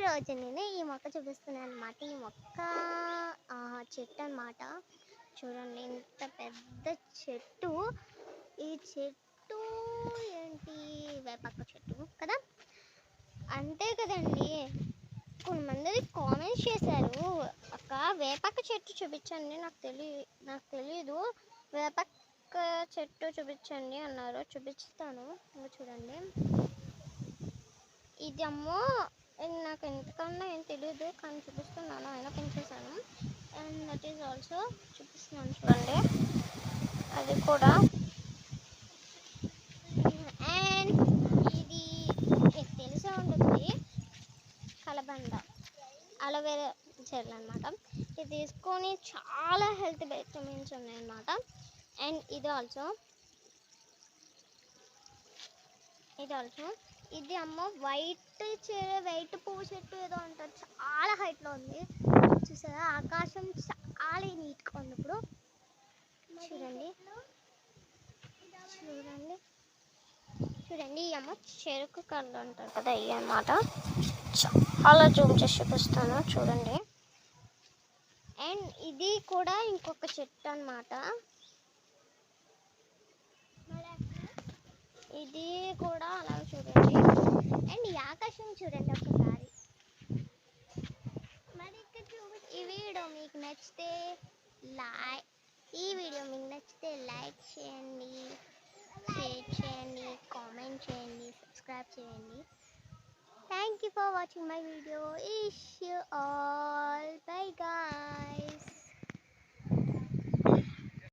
ఈరోజు నేను ఈ మొక్క చూపిస్తున్నాను అనమాట. ఈ మొక్క చెట్టు అనమాట. చూడండి ఇంత పెద్ద చెట్టు. ఈ చెట్టు ఏంటి, వేపక్క చెట్టు కదా, అంతే కదండి. కొంతమంది కామెంట్స్ చేశారు, అక్క వేపక్క చెట్టు చూపించండి, నాకు తెలియదు, వేపక్క చెట్టు చూపించండి అన్నారు. చూపిస్తాను, చూడండి. ఇది అమ్మో నాకు ఎంతకన్నా ఏం తెలియదు, కానీ చూపిస్తున్నాను, అయినా పెంచేసాను. అండ్ దట్ ఈస్ ఆల్సో చూపిస్తున్నాను చూడండి, అది కూడా. అండ్ ఇది మీకు తెలిసే ఉంటుంది, కలబంద అలోవెరా జెల్ అనమాట. ఇది తీసుకొని చాలా హెల్త్ విటమిన్స్ ఉన్నాయన్నమాట. అండ్ ఇది ఆల్సో ఇది అమ్మ వైట్ పువ్వు చెట్టు ఏదో అంటారు, చాలా హైట్లో ఉంది. చూసారా, ఆకాశం చాలా నీట్గా ఉంది. ఇప్పుడు చూడండి ఈ అమ్మ చెరుకు కళ్ళు అంటారు కదా, ఇవి అన్నమాట. చాలా జూమ్ చేసి చూపిస్తాను చూడండి. అండ్ ఇది కూడా ఇంకొక చెట్టు అన్నమాట. ఇది కూడా అలాగే చూడండి. అండ్ ఈ ఆకాశం చూడండి ఒకసారి. మరి ఈ వీడియో మీకు నచ్చితే లైక్ చేయండి, షేర్ చేయండి, కామెంట్ చేయండి, సబ్స్క్రైబ్ చేయండి. Thank you for watching my video. Wish you all bye guys.